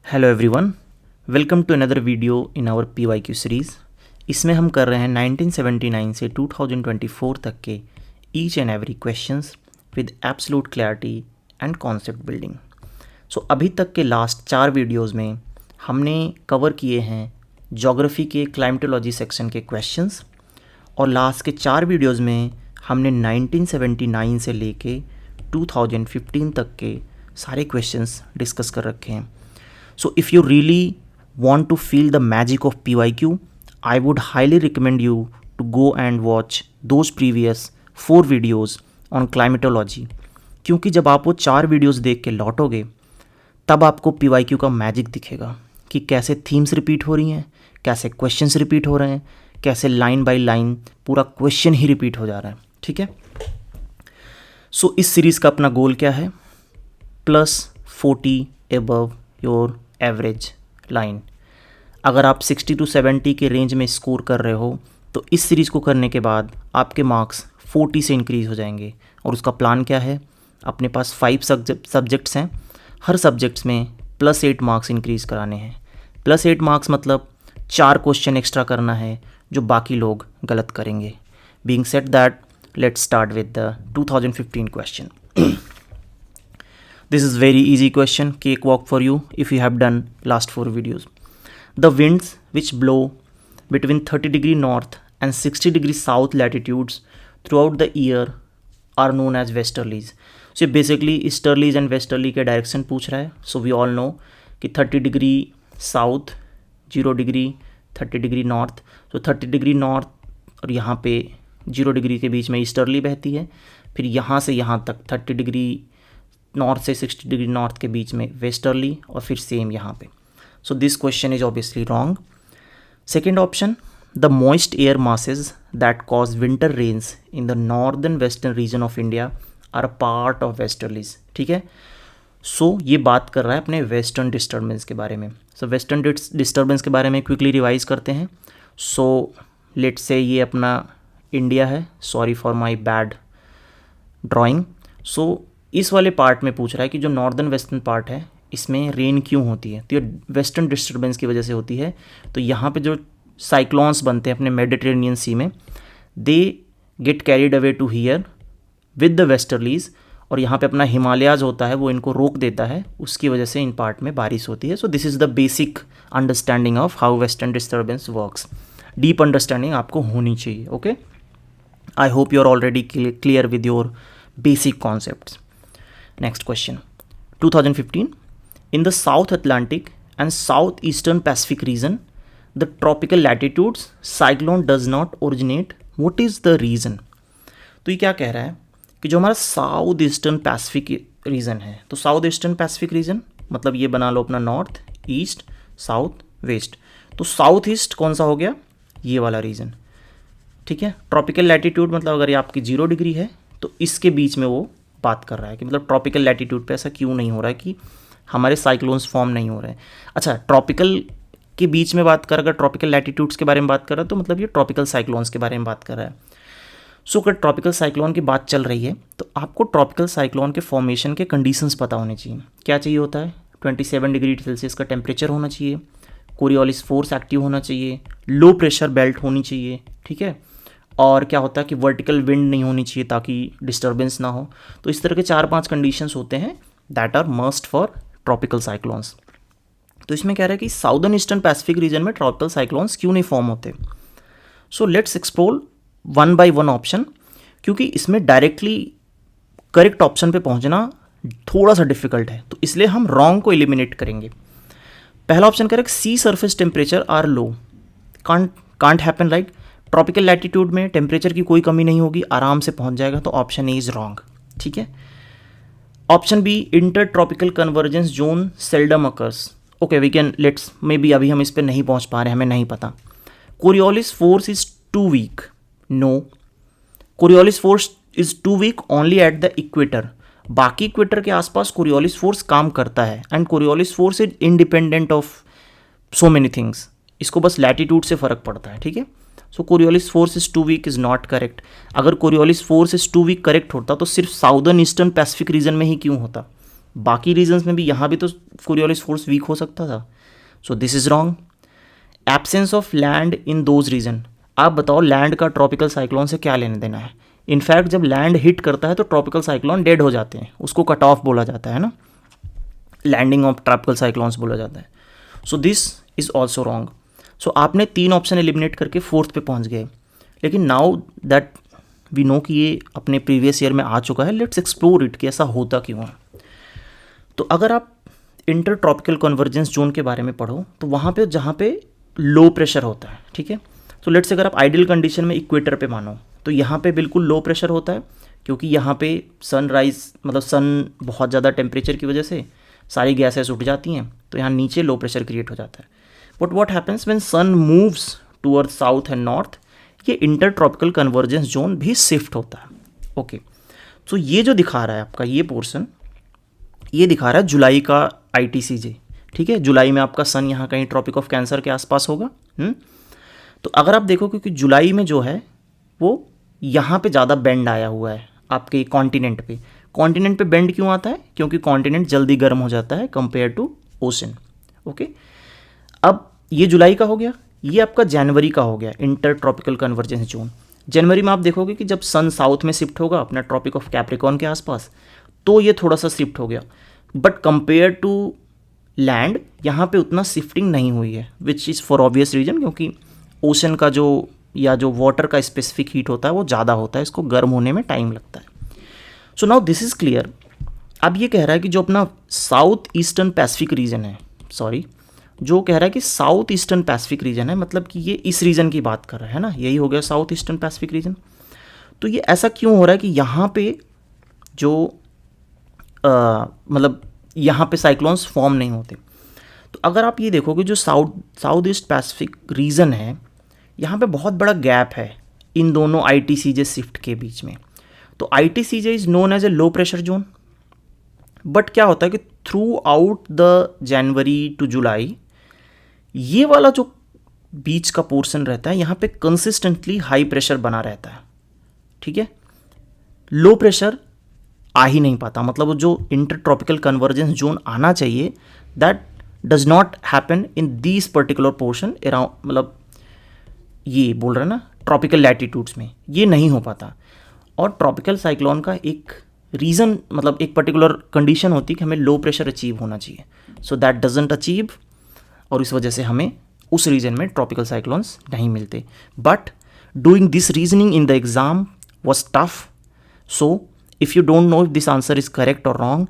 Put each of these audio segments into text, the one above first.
Hello everyone, welcome to another video in our PYQ series. इसमें हम कर रहे हैं 1979 से 2024 तक के each and every questions with absolute clarity and concept building. So अभी तक के लास्ट 4 वीडियोस में हमने कवर किए हैं ज्योग्राफी के क्लाइमेटोलॉजी सेक्शन के क्वेश्चंस, और लास्ट के 4 वीडियोस में हमने 1979 से लेके 2015 तक के सारे क्वेश्चंस डिस्कस कर रखे हैं। So if you really want to feel the magic of PYQ, I would highly recommend you to go and watch those previous 4 videos on climatology, क्योंकि जब आप वो 4 वीडियोस देख के लौटोगे तब आपको PYQ का मैजिक दिखेगा कि कैसे थीम्स रिपीट हो रही हैं, कैसे क्वेश्चंस रिपीट हो रहे हैं, कैसे लाइन बाय लाइन पूरा क्वेश्चन ही रिपीट हो जा रहा है। ठीक है, सो इस सीरीज़ का अपना गोल क्या है? +40 एबव योर एवरेज लाइन। अगर आप 60 to 70 के रेंज में स्कोर कर रहे हो तो इस सीरीज़ को करने के बाद आपके मार्क्स 40 से इंक्रीज़ हो जाएंगे। और उसका प्लान क्या है? अपने पास 5 सब्जेक्ट्स हैं, हर सब्जेक्ट्स में +8 मार्क्स इंक्रीज़ कराने हैं। +8 मार्क्स मतलब 4 क्वेश्चन एक्स्ट्रा करना है जो बाकी लोग गलत करेंगे। Being said that, let's start with the 2015 question. This is very easy question, cakewalk for you if you have done last 4 videos. The winds which blow between 30° north and 60° south latitudes throughout the year are known as westerlies. So basically easterlies and westerly के direction पूछ रहा है। So we all know कि 30° south, 0° 30° north. तो 30° north और यहाँ पे 0° के बीच में ईस्टर्ली बहती है, फिर यहाँ से यहाँ तक 30° नॉर्थ से 60° नॉर्थ के बीच में वेस्टर्ली, और फिर सेम यहाँ पे। So this question is obviously wrong. Second option, the moist air masses that cause winter rains in the northern western region of India are a part of westerlies. ठीक है, सो ये बात कर रहा है अपने वेस्टर्न डिस्टर्बेंस के बारे में। सो वेस्टर्न डिस्टर्बेंस के बारे में क्विकली रिवाइज करते हैं। सो लेट्स से ये अपना इंडिया है, sorry for my bad drawing. So इस वाले पार्ट में पूछ रहा है कि जो नॉर्दर्न वेस्टर्न पार्ट है इसमें रेन क्यों होती है, तो ये वेस्टर्न डिस्टर्बेंस की वजह से होती है। तो यहाँ पे जो साइक्लोन्स बनते हैं अपने मेडिटेरेनियन सी में, they get carried away to here with the westerlies, और यहाँ पे अपना हिमालयाज होता है वो इनको रोक देता है, उसकी वजह से इन पार्ट में बारिश होती है। So this is the basic understanding of how western disturbance works. Deep understanding आपको होनी चाहिए। Okay, I hope you are already clear with your basic concepts. Next question, 2015. In the South Atlantic and Southeastern Pacific region, the tropical latitudes cyclone does not originate. What is the reason? तो ये क्या कह रहा है कि जो हमारा south eastern Pacific reason है, तो साउथ ईस्टर्न पैसिफिक रीजन मतलब ये बना लो अपना नॉर्थ, ईस्ट, साउथ, वेस्ट। तो साउथ ईस्ट कौन सा हो गया? ये वाला रीजन। ठीक है, ट्रॉपिकल लैटिट्यूड मतलब अगर ये आपकी 0° है तो इसके बीच में वो बात कर रहा है कि मतलब ट्रॉपिकल लैटिट्यूड पे ऐसा क्यों नहीं हो रहा है कि हमारे साइक्लोन्स फॉर्म नहीं हो रहे हैं। अच्छा, ट्रॉपिकल के बीच में बात कर, अगर ट्रॉपिकल लैटिट्यूड्स के बारे में बात कर रहा है तो मतलब ये ट्रॉपिकल साइक्लोन्स के बारे में बात कर रहा है। सो अगर ट्रॉपिकल साइक्लोन की बात चल रही है तो आपको ट्रॉपिकल साइक्लोन के फॉर्मेशन के कंडीशंस पता होने चाहिए। क्या चाहिए होता है? 27° का टेम्परेचर होना चाहिए, कोरियोलिस फोर्स एक्टिव होना चाहिए, लो प्रेशर बेल्ट होनी चाहिए। ठीक है, और क्या होता है कि वर्टिकल विंड नहीं होनी चाहिए ताकि डिस्टर्बेंस ना हो। तो इस तरह के 4-5 कंडीशंस होते हैं that are must for tropical cyclones. तो इसमें कह रहा है कि साउदर्न ईस्टर्न पैसिफिक रीजन में ट्रॉपिकल साइक्लोन्स क्यों नहीं फॉर्म होते। So let's explore 1 by 1 option, क्योंकि इसमें डायरेक्टली करेक्ट ऑप्शन पे पहुंचना थोड़ा सा डिफिकल्ट है, तो इसलिए हम रॉन्ग को एलिमिनेट करेंगे। पहला option correct, sea surface temperature are low, can't happen right. Tropical latitude में टेम्परेचर की कोई कमी नहीं होगी, आराम से पहुंच जाएगा, तो ऑप्शन ए इज रॉन्ग। ठीक है, option B, inter tropical convergence zone seldom occurs. Okay, we can let's may be अभी हम इस पर नहीं पहुंच पा रहे हैं, हमें नहीं पता। Coriolis force is too weak. No, Coriolis force is too weak only at the equator. बाकी इक्वेटर के आसपास कोरियोलिस फोर्स काम करता है, and Coriolis force is independent of so many things. इसको बस लैटिट्यूड से फर्क पड़ता है। ठीक है, so Coriolis force is too weak is not correct. अगर Coriolis force is too weak correct होता तो सिर्फ साउदर्न ईस्टर्न पैसिफिक रीजन में ही क्यों होता? बाकी रीजन्स में भी यहाँ भी तो कोरियोलिस फोर्स वीक हो सकता था. So this is wrong. Absence of land in those region. आप बताओ लैंड का ट्रॉपिकल साइक्लोन से क्या लेने देना है. इनफैक्ट जब लैंड हिट करता है तो ट्रॉपिकल साइक्लोन डेड हो जाते हैं, उसको कट ऑफ बोला जाता है ना, लैंडिंग ऑफ ट्रॉपिकल साइक्लोन्स बोला जाता है. So this is also wrong. So आपने 3 ऑप्शन एलिमिनेट करके 4th पे पहुंच गए. लेकिन नाउ दैट वी नो कि ये अपने प्रीवियस ईयर में आ चुका है, लेट्स एक्सप्लोर इट कि ऐसा होता क्यों है. तो अगर आप इंटर ट्रॉपिकल कन्वर्जेंस जोन के बारे में पढ़ो तो वहाँ पे जहाँ पे लो प्रेशर होता है, ठीक है. तो लेट्स से अगर आप आइडियल कंडीशन में इक्वेटर पे मानो तो यहाँ पे बिल्कुल लो प्रेशर होता है, क्योंकि यहाँ पे सनराइज मतलब सन बहुत ज़्यादा टेम्परेचर की वजह से सारी गैसेस उठ जाती हैं, तो यहाँ नीचे लो प्रेशर क्रिएट हो जाता है. But what happens when sun moves toward south and north, ये इंटर ट्रॉपिकल कन्वर्जेंस जोन भी शिफ्ट होता है. ओके, तो ये जो दिखा रहा है आपका ये पोर्शन, ये दिखा रहा है जुलाई का ITCJ, ठीक है. जुलाई में आपका सन यहाँ कहीं ट्रॉपिक ऑफ कैंसर के आसपास होगा. तो अगर आप देखो क्योंकि जुलाई में जो है वो यहाँ पे ज़्यादा बेंड आया हुआ है आपके कॉन्टिनेंट पे. कॉन्टिनेंट पे बेंड क्यों आता है? क्योंकि कॉन्टिनेंट जल्दी गर्म हो जाता है कंपेयर टू ओशन. ओके, अब ये जुलाई का हो गया, ये आपका जनवरी का हो गया इंटर ट्रॉपिकल कन्वर्जेंस जोन. जनवरी में आप देखोगे कि जब सन साउथ में शिफ्ट होगा अपना ट्रॉपिक ऑफ कैप्रिकॉर्न के आसपास, तो ये थोड़ा सा शिफ्ट हो गया. बट कंपेयर टू लैंड यहाँ पे उतना शिफ्टिंग नहीं हुई है, which is for obvious reason, क्योंकि ओशन का जो या जो वाटर का स्पेसिफिक हीट होता है वो ज़्यादा होता है, इसको गर्म होने में टाइम लगता है. So now this is clear. अब ये कह रहा है कि जो अपना साउथ ईस्टर्न पैसिफिक रीजन है, जो कह रहा है कि साउथ ईस्टर्न पैसिफिक रीजन है, मतलब कि ये इस रीजन की बात कर रहा है ना, यही हो गया साउथ ईस्टर्न पैसिफिक रीजन. तो ये ऐसा क्यों हो रहा है कि यहाँ पे जो मतलब यहाँ पे साइक्लोन्स फॉर्म नहीं होते. तो अगर आप ये देखोगे जो साउथ ईस्ट पैसिफिक रीजन है, यहाँ पे बहुत बड़ा गैप है इन दोनों ITCJ शिफ्ट के बीच में. तो ITCJ is known as a low pressure zone. But क्या होता है कि throughout the January to July ये वाला जो बीच का पोर्शन रहता है यहाँ पे कंसिस्टेंटली हाई प्रेशर बना रहता है, ठीक है. लो प्रेशर आ ही नहीं पाता, मतलब वो जो इंटर ट्रॉपिकल कन्वर्जेंस जोन आना चाहिए that does not happen in this particular portion around, मतलब ये बोल रहे हैं ना ट्रॉपिकल लैटिट्यूड्स में ये नहीं हो पाता. और ट्रॉपिकल साइक्लोन का एक रीज़न मतलब एक पर्टिकुलर कंडीशन होती है कि हमें लो प्रेशर अचीव होना चाहिए. सो दैट डजंट अचीव, और इस वजह से हमें उस रीजन में ट्रॉपिकल साइक्लोन्स नहीं मिलते. But doing this reasoning in the exam was tough. So if you don't know if this answer is correct or wrong,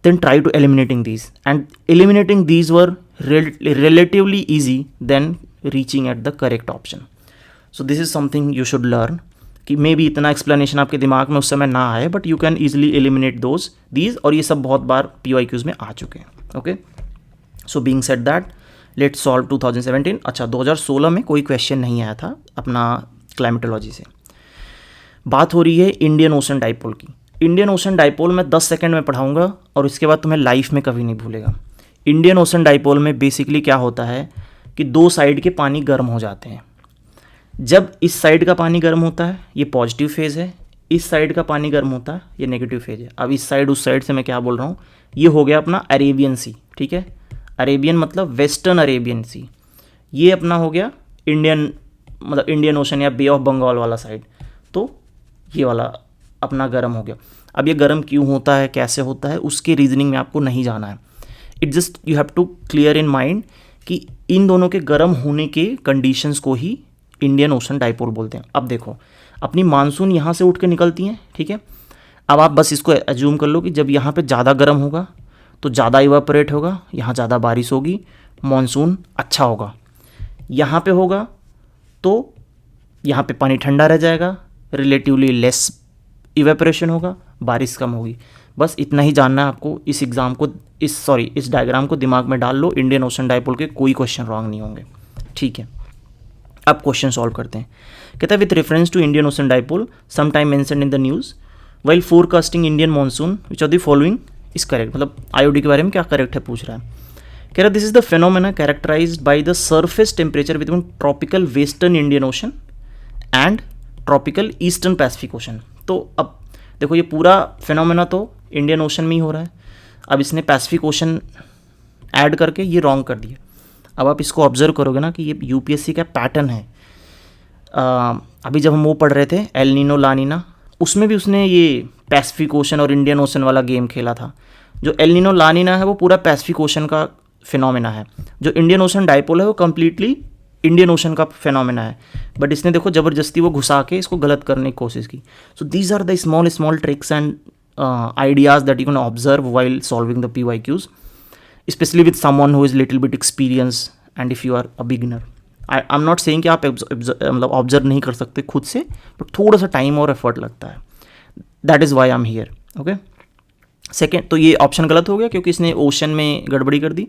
then try to eliminating these, and eliminating these were relatively easy than reaching at the correct option. So this is something you should learn कि may be इतना explanation आपके दिमाग में उस समय ना आए, but you can easily eliminate these, और ये सब बहुत बार PYQs में आ चुके हैं. Okay, so being said that let's solve 2017. अच्छा, 2016 में कोई क्वेश्चन नहीं आया था अपना क्लाइमेटोलॉजी से. बात हो रही है इंडियन ओशन डाइपोल की. इंडियन ओशन डाइपोल मैं 10 सेकंड में पढ़ाऊंगा और इसके बाद तुम्हें लाइफ में कभी नहीं भूलेगा. इंडियन ओशन डाइपोल में बेसिकली क्या होता है कि 2 साइड के पानी गर्म हो जाते हैं. जब इस साइड का पानी गर्म होता है ये पॉजिटिव फेज़ है, इस साइड का पानी गर्म होता है ये नेगेटिव फेज़ है. अब इस साइड उस साइड से मैं क्या बोल रहा हूँ, ये हो गया अपना अरेबियन सी, ठीक है. अरेबियन मतलब वेस्टर्न अरेबियन सी. ये अपना हो गया इंडियन मतलब इंडियन ओशन या बे ऑफ बंगाल वाला साइड. तो ये वाला अपना गर्म हो गया. अब ये गर्म क्यों होता है, कैसे होता है, उसके रीजनिंग में आपको नहीं जाना है. It just you have to clear in mind कि इन दोनों के गर्म होने के कंडीशंस को ही इंडियन ओशन डाइपोल बोलते हैं. अब देखो अपनी मानसून यहाँ से उठ के निकलती हैं, ठीक है. अब आप बस इसको एज्यूम कर लो कि जब यहाँ पे ज़्यादा गर्म होगा तो ज़्यादा इवापोरेट होगा, यहाँ ज़्यादा बारिश होगी, मॉनसून अच्छा होगा. यहाँ पे होगा तो यहाँ पे पानी ठंडा रह जाएगा, रिलेटिवली लेस इवेपोरेशन होगा, बारिश कम होगी. बस इतना ही जानना है आपको. इस एग्ज़ाम को इस डायग्राम को दिमाग में डाल लो. इंडियन ओशन डाइपोल के कोई क्वेश्चन रॉन्ग नहीं होंगे, ठीक है. अब क्वेश्चन सॉल्व करते हैं. कहता है with reference to Indian Ocean dipole some time mentioned in the news while forecasting Indian monsoon which of the following is correct. मतलब IOD के बारे में क्या करेक्ट है पूछ रहा है. कह रहा है this is the phenomena characterised by the surface temperature between tropical western Indian Ocean and tropical eastern Pacific Ocean. तो अब देखो ये पूरा फिनोमेना तो इंडियन ओशन में ही हो रहा है. अब इसने पैसिफिक ओशन ऐड करके ये रॉन्ग कर दिया। अब आप इसको ऑब्जर्व करोगे ना कि ये यूपीएससी का पैटर्न है। अभी जब हम वो पढ़ रहे थे एल नीनो ला नीना, उसमें भी उसने ये पैसिफिक ओशन और इंडियन ओशन वाला गेम खेला था। जो एल नीनो ला नीना है वो पूरा पैसिफिक ओशन का फिनोमेना है, जो इंडियन ओशन डाइपोल है वो कम्प्लीटली इंडियन ओशन का फिनोमेना है। बट इसने देखो ज़बरदस्ती वो घुसा के इसको गलत करने की कोशिश की। So these are the small tricks and ideas that you can observe while solving the PYQs, especially with someone who is little bit experienced and if you are a beginner. I'm not saying कि आप मतलब observe नहीं कर सकते खुद से, but थोड़ा सा टाइम और एफर्ट लगता है। That is why I am here. Okay, second तो ये ऑप्शन गलत हो गया क्योंकि इसने ओशन में गड़बड़ी कर दी।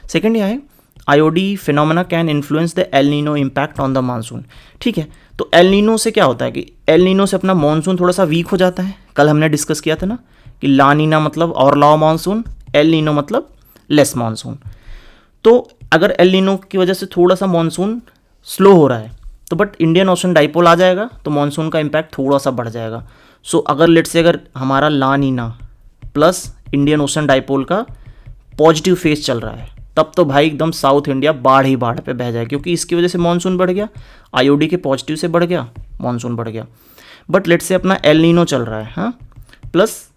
सेकेंड यह है IOD phenomena can influence the El Nino impact on the monsoon. ठीक है, तो एल नीनो से क्या होता है कि एल नीनो से अपना मानसून थोड़ा सा वीक हो जाता है। कल हमने डिस्कस किया था ना कि ला नीना मतलब और लाओ मानसून, एल नीनो मतलब लेस मानसून। तो अगर एल नीनो की वजह से थोड़ा सा मानसून स्लो हो रहा है तो बट इंडियन ओशन डाइपोल आ जाएगा तो मानसून का इम्पैक्ट थोड़ा सा बढ़ जाएगा। सो अगर लेट्स से अगर हमारा La Nina plus Indian Ocean dipole का पॉजिटिव फेज चल रहा है तब तो भाई एकदम साउथ इंडिया बाढ़ ही बाढ़ पे बह जाए, क्योंकि इसकी वजह से मानसून बढ़ गया, आईओडी के पॉजिटिव से बढ़ गया, मानसून बढ़ गया। बट लेट्स से अपना एल नीनो चल रहा है, हाँ, प्लस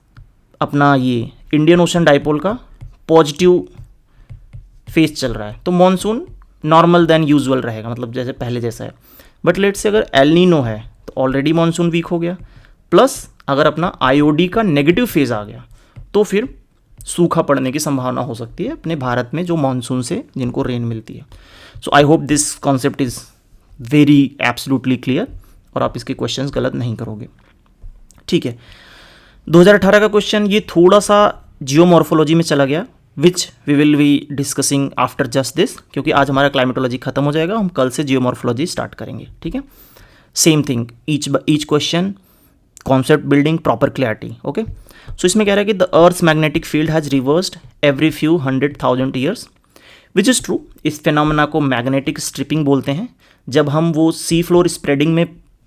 अपना ये इंडियन ओशन डाइपोल का पॉजिटिव फेज चल रहा है तो मानसून नॉर्मल देन यूजुअल रहेगा, मतलब जैसे पहले जैसा है। बट लेट्स से अगर एल नीनो है तो ऑलरेडी मानसून वीक हो गया, प्लस अगर अपना आईओडी का नेगेटिव फेज आ गया तो फिर सूखा पड़ने की संभावना हो सकती है अपने भारत में जो मानसून से जिनको रेन मिलती है। So I hope this concept is very absolutely clear और आप इसके क्वेश्चंस गलत नहीं करोगे। ठीक है, 2018 का क्वेश्चन ये थोड़ा सा जियोमॉर्फोलॉजी में चला गया, which we will be discussing after just this, क्योंकि आज हमारा क्लाइमेटोलॉजी खत्म हो जाएगा, हम कल से जियोमॉर्फोलॉजी स्टार्ट करेंगे। ठीक है, same thing, each question concept building proper clarity. Okay, so इसमें कह रहा है कि the earth's magnetic field has reversed every few 100,000 years, which is true. इस फिनोमेना को मैग्नेटिक स्ट्रिपिंग बोलते हैं। जब हम वो सी फ्लोर स्प्रेडिंग में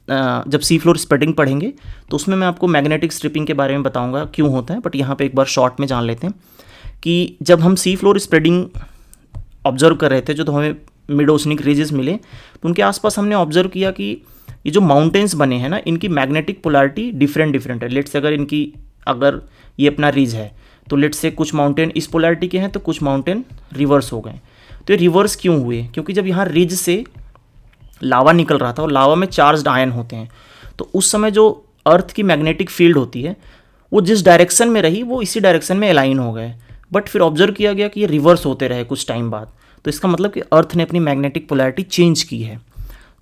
जब सी फ्लोर स्प्रेडिंग पढ़ेंगे तो उसमें मैं आपको मैग्नेटिक स्ट्रिपिंग के बारे में बताऊंगा क्यों होता है, बट यहाँ पे एक बार शॉर्ट में जान लेते हैं कि जब हम सी फ्लोर स्प्रेडिंग ऑब्जर्व कर रहे थे जो तो हमें मिड ओशनिक रीजेस मिले तो उनके आसपास हमने ऑब्जर्व किया कि ये जो माउंटेन्स बने हैं ना इनकी मैग्नेटिक पोलैरिटी डिफरेंट है। लेट्स से अगर ये अपना रीज है तो लेट्स से कुछ माउंटेन इस पोलैरिटी के हैं तो कुछ माउंटेन रिवर्स हो गए। तो ये रिवर्स क्यों हुए? क्योंकि जब यहाँ रिज से लावा निकल रहा था और लावा में चार्ज्ड आयन होते हैं तो उस समय जो अर्थ की मैग्नेटिक फील्ड होती है वो जिस डायरेक्शन में रही वो इसी डायरेक्शन में अलाइन हो गए। बट फिर ऑब्जर्व किया गया कि ये रिवर्स होते रहे कुछ टाइम बाद, तो इसका मतलब कि अर्थ ने अपनी मैग्नेटिक पोलैरिटी चेंज की है।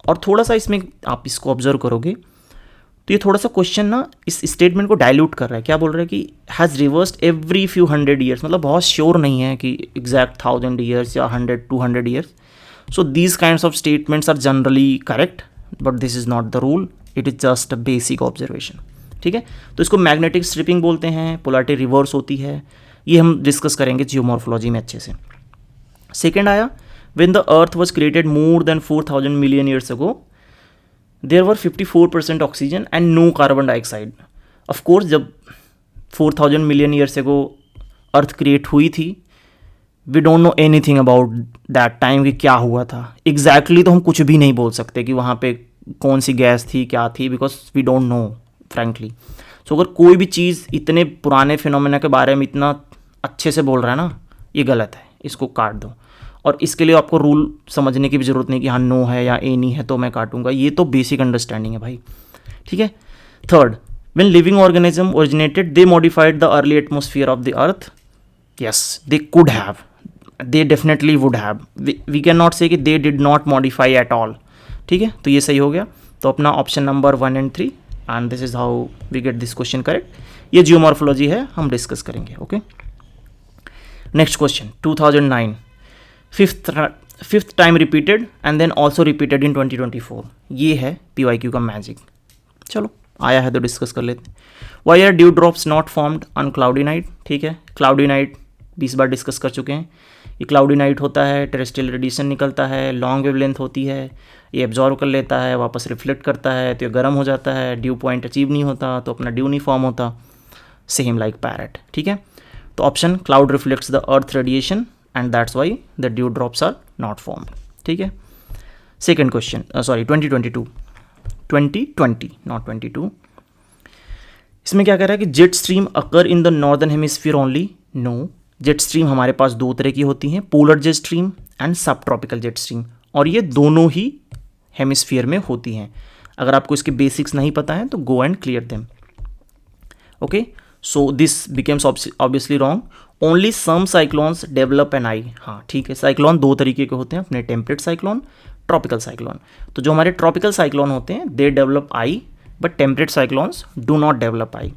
और थोड़ा सा इसमें आप इसको ऑब्जर्व करोगे तो ये थोड़ा सा क्वेश्चन ना इस स्टेटमेंट को डाइल्यूट कर रहा है। क्या बोल रहा है कि has reversed every few 100 years, मतलब बहुत श्योर नहीं है कि एग्जैक्ट 1000 ईयर्स या 100-200 years. So these kinds of statements are generally correct but this is not the rule, it is just a basic observation. ठीक है, तो इसको मैग्नेटिक स्ट्रिपिंग बोलते हैं, पोलैरिटी रिवर्स होती है, ये हम डिस्कस करेंगे जियोमॉर्फोलॉजी में अच्छे से। सेकेंड आया when the earth was created more than 4,000 million years ago there were 54% oxygen and no carbon dioxide. of course जब 4,000 million years ago earth create हुई थी we don't know anything about that time कि क्या हुआ था exactly, तो हम कुछ भी नहीं बोल सकते कि वहाँ पे कौन सी गैस थी क्या थी because we don't know frankly. so अगर कोई भी चीज़ इतने पुराने फिनोमेना के बारे में इतना अच्छे से बोल रहा है ना ये गलत है, इसको काट दो। और इसके लिए आपको रूल समझने की भी ज़रूरत नहीं कि हाँ नो है या ए नहीं है तो मैं काटूंगा, ये तो बेसिक अंडरस्टैंडिंग है भाई। ठीक है, third, when living organism originated they modified the early atmosphere of the earth. Yes, they could have, they definitely would have, we can not say कि they did not modify at all. ठीक है, तो ये सही हो गया। तो अपना option number 1 and 3 and this is how we get this question correct. ये जियोमॉर्फोलॉजी है, हम डिस्कस करेंगे। Okay, next question 2009, fifth time repeated and then also repeated in 2024। ये है PYQ का मैजिक। चलो आया है तो डिस्कस कर लेते हैं। Why are dew drops not formed on cloudy night. ठीक है, क्लाउडी नाइट 20 बार डिस्कस कर चुके हैं। ये क्लाउडी नाइट होता है, टेरेस्ट्रियल रेडिएशन निकलता है, लॉन्ग वेवलेंथ होती है, ये एब्जॉर्व कर लेता है, वापस रिफ्लेक्ट करता है तो ये गर्म हो जाता है, ड्यू पॉइंट अचीव नहीं होता तो अपना ड्यू नहीं फॉर्म होता, सेम लाइक पैरेट। ठीक है, तो option cloud reflects the earth radiation and that's why the dew drops are not formed. ठीक है. Second question, sorry 2020 not 22. इसमें क्या कह रहा है कि jet stream occur in the northern hemisphere only. No, jet stream हमारे पास दो तरह की होती हैं, polar jet stream and sub tropical jet stream, और ये दोनों ही हेमिस्फीयर में होती हैं. अगर आपको इसके बेसिक्स नहीं पता है तो go and clear them. Okay, so this becomes obviously wrong. Only some cyclones develop an eye. हाँ ठीक है, साइक्लोन दो तरीके के होते हैं अपने, टेम्परेट साइक्लोन, ट्रॉपिकल साइक्लोन. तो जो हमारे ट्रॉपिकल साइक्लोन होते हैं they develop I, but temperate cyclones do not develop I.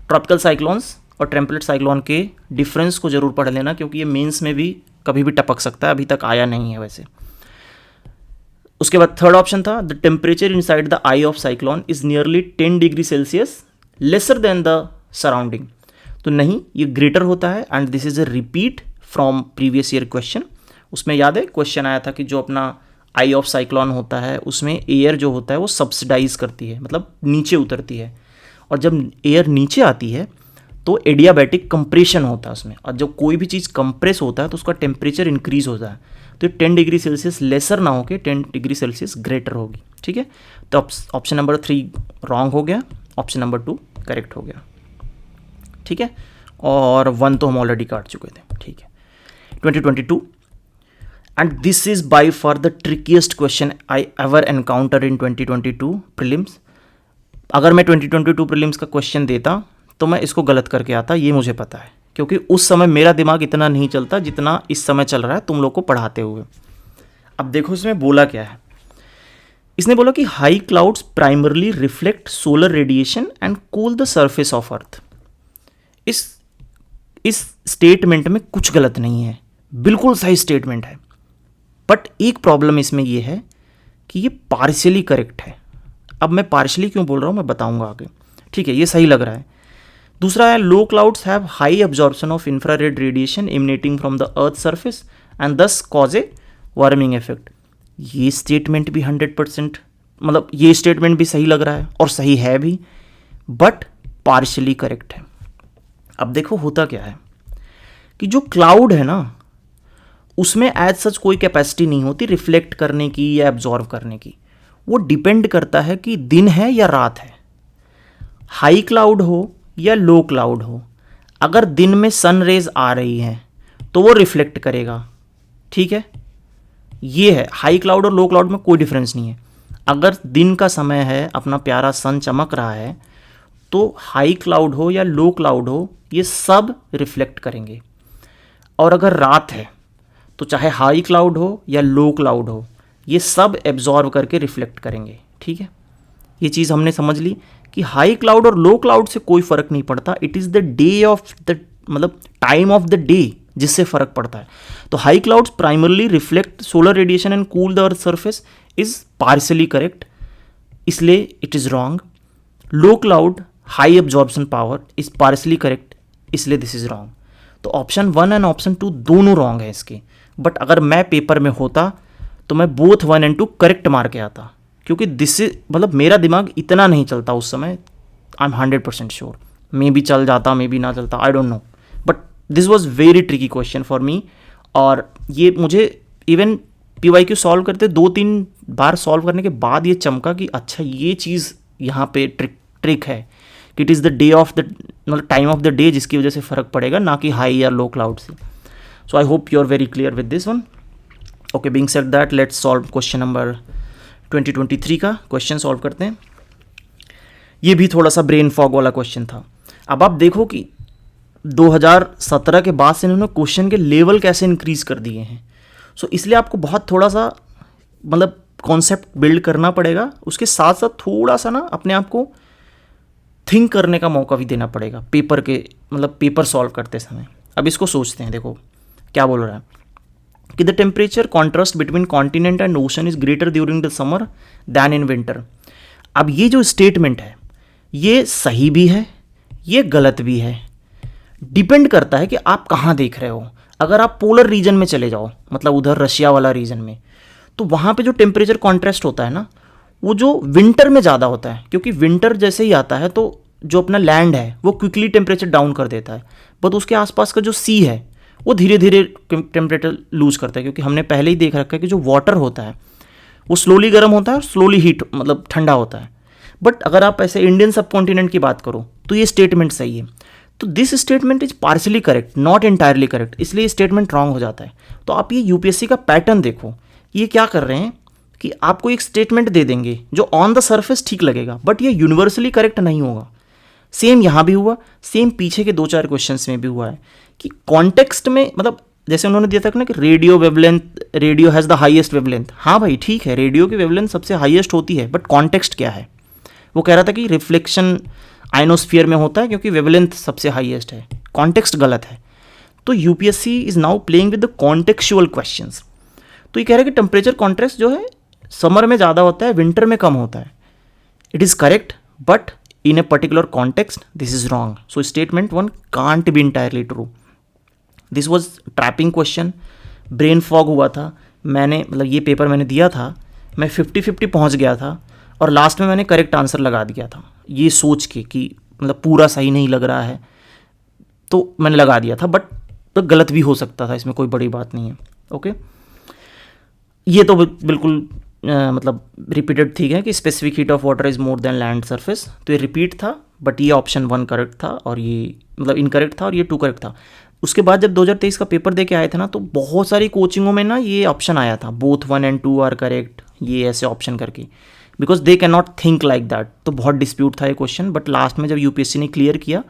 Tropical cyclones और टेम्परेट साइक्लोन के डिफरेंस को जरूर पढ़ लेना, क्योंकि ये मेंस में भी कभी भी टपक सकता है, अभी तक आया नहीं है वैसे. उसके बाद थर्ड ऑप्शन था the temperature inside the I of cyclone is nearly 10 degree Celsius lesser than the surrounding. तो नहीं, ये ग्रेटर होता है and this is a repeat from previous year question. उसमें याद है क्वेश्चन आया था कि जो अपना आई ऑफ साइक्लोन होता है उसमें एयर जो होता है वो सब्सिडाइज करती है, मतलब नीचे उतरती है, और जब एयर नीचे आती है तो एडियाबैटिक कंप्रेशन होता है उसमें, और जब कोई भी चीज़ कंप्रेस होता है तो उसका टेम्परेचर इंक्रीज होता है. तो 10 डिग्री सेल्सियस लेसर ना होकर 10 डिग्री सेल्सियस ग्रेटर होगी. ठीक है, तो ऑप्शन नंबर 3 रॉन्ग हो गया, ऑप्शन नंबर 2 करेक्ट हो गया. ठीक है, और 1 तो हम ऑलरेडी काट चुके थे. ठीक है, 2022 and this is by for the ट्रिकीस्ट question I ever encounter in 2022 prelims. अगर मैं 2022 प्रीलिम्स का क्वेश्चन देता तो मैं इसको गलत करके आता, ये मुझे पता है, क्योंकि उस समय मेरा दिमाग इतना नहीं चलता जितना इस समय चल रहा है तुम लोग को पढ़ाते हुए. अब देखो इसमें बोला क्या है. इसने बोला कि high clouds primarily reflect solar radiation and cool the surface of earth. इस स्टेटमेंट में कुछ गलत नहीं है, बिल्कुल सही स्टेटमेंट है, बट एक प्रॉब्लम इसमें यह है कि ये पार्शियली करेक्ट है. अब मैं पार्शियली क्यों बोल रहा हूँ मैं बताऊंगा आगे. ठीक है, ये सही लग रहा है. दूसरा है low clouds have high absorption of infrared radiation emanating from the earth surface and thus cause a warming effect. ये स्टेटमेंट भी 100%, मतलब ये स्टेटमेंट भी सही लग रहा है और सही है भी, बट पार्शियली करेक्ट है. अब देखो होता क्या है कि जो क्लाउड है ना उसमें एज सच कोई कैपेसिटी नहीं होती रिफ्लेक्ट करने की या एब्जॉर्व करने की. वो डिपेंड करता है कि दिन है या रात है, हाई क्लाउड हो या लो क्लाउड हो. अगर दिन में सन रेज आ रही हैं तो वो रिफ्लेक्ट करेगा. ठीक है, ये है. हाई क्लाउड और लो क्लाउड में कोई डिफरेंस नहीं है. अगर दिन का समय है, अपना प्यारा सन चमक रहा है, तो हाई क्लाउड हो या लो क्लाउड हो ये सब रिफ्लेक्ट करेंगे. और अगर रात है तो चाहे हाई क्लाउड हो या लो क्लाउड हो ये सब एब्जॉर्व करके रिफ्लेक्ट करेंगे. ठीक है, ये चीज़ हमने समझ ली कि हाई क्लाउड और लो क्लाउड से कोई फर्क नहीं पड़ता. It is the day of the, मतलब टाइम ऑफ द डे जिससे फर्क पड़ता है. तो high clouds primarily reflect solar radiation and cool the earth surface is partially correct, इसलिए it is wrong. Low cloud high absorption power is partially correct, इसलिए this is wrong. तो option 1 and option 2 दोनों wrong है इसके. But अगर मैं paper में होता तो मैं बोथ 1 एंड 2 करेक्ट मार के आता, क्योंकि दिस इज, मतलब मेरा दिमाग इतना नहीं चलता उस समय. आई एम 100% श्योर, मे भी चल जाता मे भी ना चलता, I don't know, but this was very tricky question for me. और ये मुझे इवन PYQ सॉल्व करते 2-3 बार सॉल्व करने के बाद ये चमका कि अच्छा ये चीज़ यहाँ पे ट्रिक है कि it is the day of the, मतलब टाइम ऑफ द डे जिसकी वजह से फ़र्क पड़ेगा, ना कि हाई या लो क्लाउड से. So I hope you are very clear with this one. Okay, being said that let's solve question number 2023 का क्वेश्चन सॉल्व करते हैं. ये भी थोड़ा सा ब्रेन फॉग वाला क्वेश्चन था. अब आप देखो कि 2017 के बाद से इन्होंने क्वेश्चन के लेवल कैसे इंक्रीज कर दिए हैं. सो इसलिए आपको बहुत थोड़ा सा, मतलब कॉन्सेप्ट बिल्ड करना पड़ेगा, उसके साथ साथ थोड़ा सा ना अपने आप को थिंक करने का मौका भी देना पड़ेगा पेपर के, मतलब पेपर सॉल्व करते समय. अब इसको सोचते हैं, देखो क्या बोल रहा है कि the temperature contrast between continent and ocean is greater during the summer than in winter. अब ये जो स्टेटमेंट है ये सही भी है ये गलत भी है, डिपेंड करता है कि आप कहाँ देख रहे हो. अगर आप पोलर रीजन में चले जाओ, मतलब उधर रशिया वाला रीजन में, तो वहाँ पे जो टेम्परेचर कॉन्ट्रास्ट होता है ना वो जो विंटर में ज़्यादा होता है, क्योंकि विंटर जैसे ही आता है तो जो अपना लैंड है वो क्विकली टेम्परेचर डाउन कर देता है, बट उसके आसपास का जो सी है वो धीरे धीरे टेम्परेचर लूज करता है, क्योंकि हमने पहले ही देख रखा है कि जो वाटर होता है वो स्लोली गर्म होता है और स्लोली हीट मतलब ठंडा होता है। बट अगर आप ऐसे इंडियन सब कॉन्टिनेंट की बात करो तो ये स्टेटमेंट सही है। तो this statement is partially correct, not entirely correct, इसलिए स्टेटमेंट रॉन्ग हो जाता है। तो आप ये यूपीएससी का पैटर्न देखो, ये क्या कर रहे हैं कि आपको एक स्टेटमेंट दे देंगे जो ऑन द सरफेस ठीक लगेगा, बट ये यूनिवर्सली करेक्ट नहीं होगा। सेम यहाँ भी हुआ, सेम पीछे के 2-4 क्वेश्चंस में भी हुआ है कि कॉन्टेक्स्ट में, मतलब जैसे उन्होंने दिया था ना कि radio wavelength, radio has the highest wavelength. हाँ भाई ठीक है, रेडियो की वेवलेंथ सबसे हाईएस्ट होती है, बट कॉन्टेक्स्ट क्या है? वो कह रहा था कि रिफ्लेक्शन आइनोस्फीयर में होता है क्योंकि वेवलेंथ सबसे हाईएस्ट है। कॉन्टेक्स्ट गलत है। तो UPSC is now playing with the contextual questions. तो ये कह रहा है कि टेम्परेचर कॉन्ट्रास्ट जो है समर में ज़्यादा होता है, विंटर में कम होता है। It is correct, but in a particular context this is wrong. So statement 1 can't be entirely true. This was trapping question. Brain fog हुआ था, मैंने मतलब ये पेपर मैंने दिया था, मैं 50-50 पहुंच गया था और लास्ट में मैंने करेक्ट आंसर लगा दिया था ये सोच के कि मतलब पूरा सही नहीं लग रहा है तो मैंने लगा दिया था, बट तो गलत भी हो सकता था, इसमें कोई बड़ी बात नहीं है। ओके, ये तो बिल्कुल मतलब रिपीटेड ठीक है कि specific heat of water is more than land surface, तो ये रिपीट था, बट ये ऑप्शन 1 करेक्ट था और ये मतलब इनकरेक्ट था और ये 2 करेक्ट था। उसके बाद जब 2023 का पेपर दे के आए थे ना, तो बहुत सारी कोचिंगों में ना ये ऑप्शन आया था, बोथ 1 and 2 आर करेक्ट, ये ऐसे ऑप्शन करके, because they can not think like that. तो बहुत डिस्प्यूट था ये क्वेश्चन, बट लास्ट में जब यूपीएससी ने क्लियर किया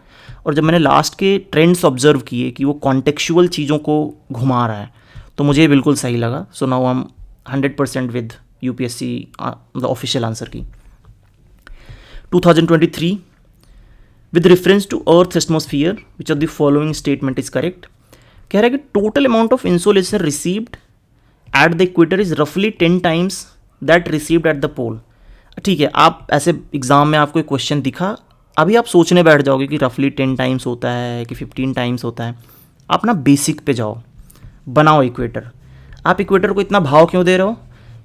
और जब मैंने लास्ट के ट्रेंड्स ऑब्जर्व किए कि वो कॉन्टेक्चुअल चीज़ों को घुमा रहा है, तो मुझे बिल्कुल सही लगा। So now I am 100% with UPSC मतलब ऑफिशियल आंसर की। 2023 with reference to Earth's atmosphere, which of the following statement is correct? कह रहा है कि total amount of insolation received at the equator is roughly 10 times that received at the pole. ठीक है, आप ऐसे एग्जाम में आपको एक क्वेश्चन दिखा, अभी आप सोचने बैठ जाओगे कि रफली 10 टाइम्स होता है कि 15 टाइम्स होता है। आप ना बेसिक पे जाओ, बनाओ इक्वेटर। आप इक्वेटर को इतना भाव क्यों दे रहे हो?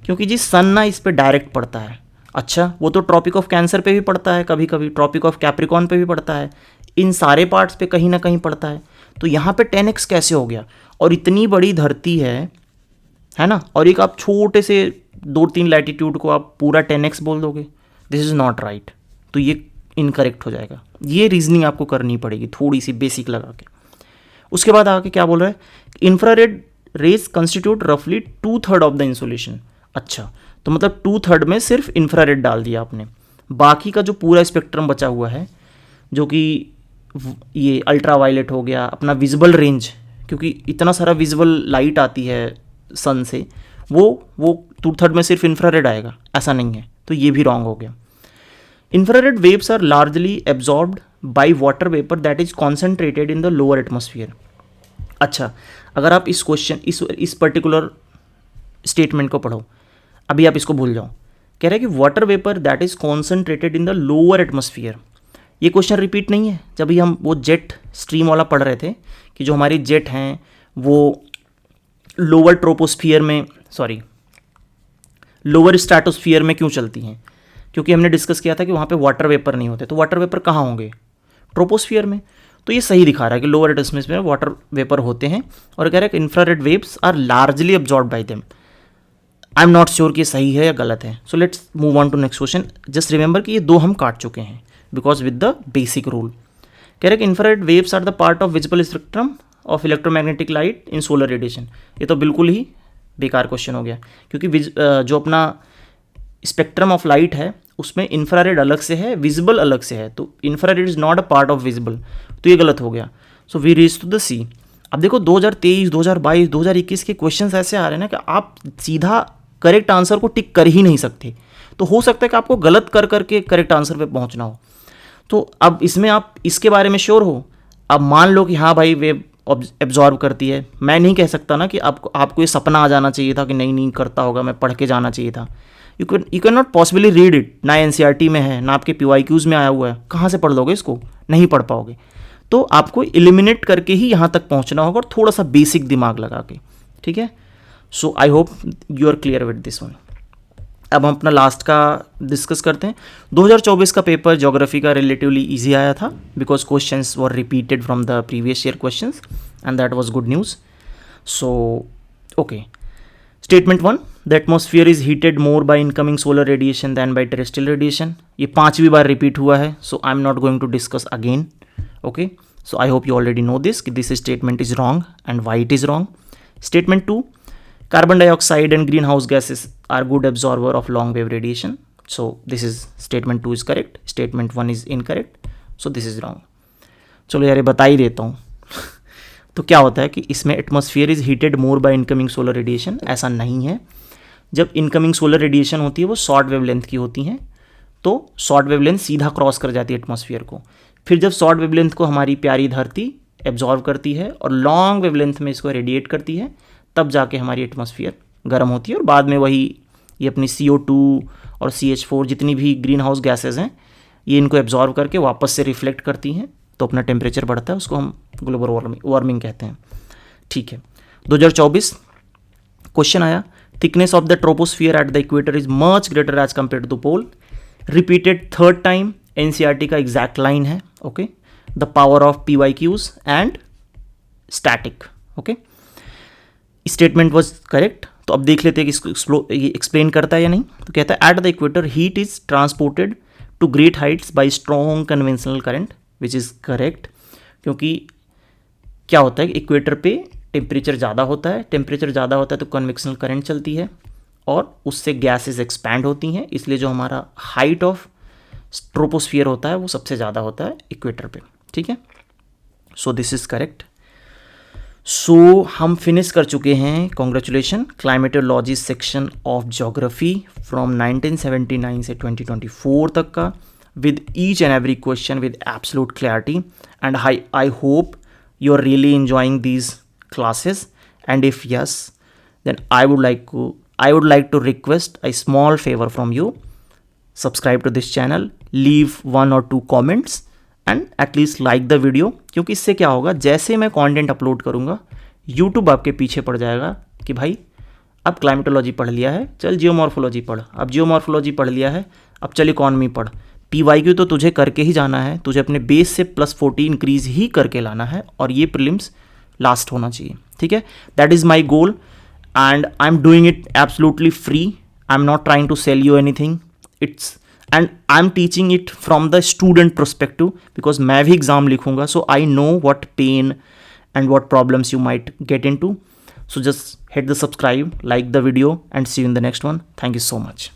क्योंकि जी सन ना इस पे डायरेक्ट पड़ता है। अच्छा, वो तो ट्रॉपिक ऑफ कैंसर पे भी पड़ता है, कभी कभी ट्रॉपिक ऑफ कैप्रिकॉन पे भी पड़ता है, इन सारे पार्ट्स पे कहीं ना कहीं पड़ता है। तो यहाँ पे 10x कैसे हो गया? और इतनी बड़ी धरती है ना, और एक आप छोटे से 2-3 लैटिट्यूड को आप पूरा 10x बोल दोगे, दिस इज़ नॉट राइट। तो ये इनकरेक्ट हो जाएगा। ये रीजनिंग आपको करनी पड़ेगी थोड़ी सी बेसिक लगा के। उसके बाद आके क्या बोल रहा है? इंफ्रारेड रेज कंस्टिट्यूट रफली 2/3 ऑफ द इंसोलेशन। अच्छा, तो मतलब 2/3 में सिर्फ इंफ्रारेड डाल दिया आपने, बाकी का जो पूरा स्पेक्ट्रम बचा हुआ है, जो कि ये अल्ट्रा वायलेट हो गया, अपना विजिबल रेंज, क्योंकि इतना सारा विजिबल लाइट आती है सन से, वो 2/3 में सिर्फ इंफ्रारेड आएगा, ऐसा नहीं है। तो ये भी रॉन्ग हो गया। Infrared waves are largely absorbed by water vapour that is concentrated in the lower atmosphere. अच्छा, अगर आप इस क्वेश्चन इस पर्टिकुलर स्टेटमेंट को पढ़ो, अभी आप इसको भूल जाओ। कह रहा है कि water vapour that is concentrated in the lower atmosphere. ये क्वेश्चन रिपीट नहीं है, जब भी हम वो जेट स्ट्रीम वाला पढ़ रहे थे कि जो हमारी जेट हैं वो लोअर ट्रोपोस्फियर में, सॉरी लोअर स्ट्रेटोस्फियर में क्यों चलती हैं? क्योंकि हमने डिस्कस किया था कि वहाँ पे वाटर वेपर नहीं होते। तो वाटर वेपर कहाँ होंगे? ट्रोपोस्फियर में। तो ये सही दिखा रहा है कि लोअर एटमॉस्फेयर में वाटर वेपर होते हैं, और कह रहा है कि infrared waves are largely absorb by them. I am not sure कि सही है या गलत है। So let's move on to next question. Just remember कि ये 2 हम काट चुके हैं because with the basic rule. कह रहे हैं कि infrared waves are the part of visible spectrum of electromagnetic light in solar radiation. ये तो बिल्कुल ही बेकार क्वेश्चन हो गया, क्योंकि जो अपना स्पेक्ट्रम ऑफ लाइट है उसमें इंफ्रारेड अलग से है, विजिबल अलग से है। तो infrared is not a part of visible, तो ये गलत हो गया। So we reach to the C. अब देखो 2023, 2022, 2021 के क्वेश्चंस ऐसे आ रहे हैं ना कि आप सीधा करेक्ट आंसर को टिक कर ही नहीं सकते। तो हो सकता है कि आपको गलत कर करके करेक्ट आंसर पे पहुंचना हो। तो अब इसमें आप इसके बारे में श्योर हो। अब मान लो कि हाँ भाई वेव एब्जॉर्ब करती है, मैं नहीं कह सकता ना कि आपको ये सपना आ जाना चाहिए था कि नहीं करता होगा, मैं पढ़ के जाना चाहिए था। You can not possibly read it. ना एनसीईआरटी में है, ना आपके PYQs में आया हुआ है, कहाँ से पढ़ लोगे इसको? नहीं पढ़ पाओगे। तो आपको एलिमिनेट करके ही यहाँ तक पहुँचना होगा, और थोड़ा सा बेसिक दिमाग लगा के, ठीक है। So I hope you are clear with this one. अब हम अपना लास्ट का डिस्कस करते हैं। 2024 का पेपर ज्योग्राफी का रिलेटिवली इजी आया था because questions were repeated from the previous year questions and that was good news. So okay, statement 1, the atmosphere is heated more by incoming solar radiation than by terrestrial radiation. ये 5वीं बार repeat हुआ है, so I am not going to discuss again. Okay, so I hope you already know this कि this statement is wrong and why it is wrong. Statement 2, carbon dioxide and greenhouse gases are good absorber of long wave radiation. So this is statement 2 is correct, statement 1 is incorrect, so this is wrong. चलो यार ये बता ही देता हूँ तो क्या होता है कि इसमें atmosphere is heated more by incoming solar radiation, ऐसा नहीं है। जब इनकमिंग सोलर रेडिएशन होती है वो शॉर्ट वेवलेंथ की होती हैं, तो शॉर्ट वेवलेंथ सीधा क्रॉस कर जाती है एटमॉस्फेयर को। फिर जब शॉर्ट वेवलेंथ को हमारी प्यारी धरती एब्जॉर्व करती है और लॉन्ग वेवलेंथ में इसको रेडिएट करती है, तब जाके हमारी एटमॉस्फेयर गर्म होती है और बाद में वही ये अपनी CO2 और CH4 जितनी भी ग्रीन हाउस गैसेज हैं ये इनको एब्जॉर्व करके वापस से रिफ्लेक्ट करती हैं, तो अपना टेम्परेचर बढ़ता है, उसको हम ग्लोबल वार्मिंग कहते हैं। ठीक है, 2024 क्वेश्चन आया, thickness of the troposphere at the equator is much greater as compare to the pole. Repeated third time, NCERT का एग्जैक्ट लाइन है। Okay, the power of PYQs and static. Okay, statement was correct. तो अब देख लेते हैं कि इसको ये एक्सप्लेन करता है या नहीं। तो कहता है at the equator heat is transported to great heights by strong conventional current, which is correct. क्योंकि क्या होता है कि इक्वेटर पे टेम्परेचर ज़्यादा होता है, टेम्परेचर ज़्यादा होता है तो कन्वेक्शनल करंट चलती है और उससे गैसेस एक्सपैंड होती हैं, इसलिए जो हमारा हाइट ऑफ ट्रोपोस्फियर होता है वो सबसे ज़्यादा होता है इक्वेटर पे। ठीक है, so this is correct. So हम फिनिश कर चुके हैं, congratulation, climatology section of geography from 1979 से 2024 तक का, with each and every question with absolute clarity. And I hope you are really enjoying these classes, and if yes, then I would like to request a small favor from you. Subscribe to this channel, leave 1 or 2 comments and at least like the video, क्योंकि इससे क्या होगा, जैसे मैं content upload करूँगा YouTube आपके पीछे पड़ जाएगा कि भाई अब क्लाइमेटोलॉजी पढ़ लिया है, चल जियोमॉर्फोलॉजी पढ़, अब जियोमॉर्फोलॉजी पढ़ लिया है, अब चल इकॉनमी पढ़। PYQ तो तुझे करके ही जाना है, तुझे अपने बेस से +40 इंक्रीज़ ही करके लाना है और ये प्रीलिम्स लास्ट होना चाहिए। ठीक है, that is my goal and I am doing it absolutely free. I am not trying to sell you anything, and I'm teaching it from the student perspective because मैं भी एग्ज़ाम लिखूँगा, so I know what pain and what problems you might get into. So just hit the subscribe, like the video and see you in the next one. Thank you so much.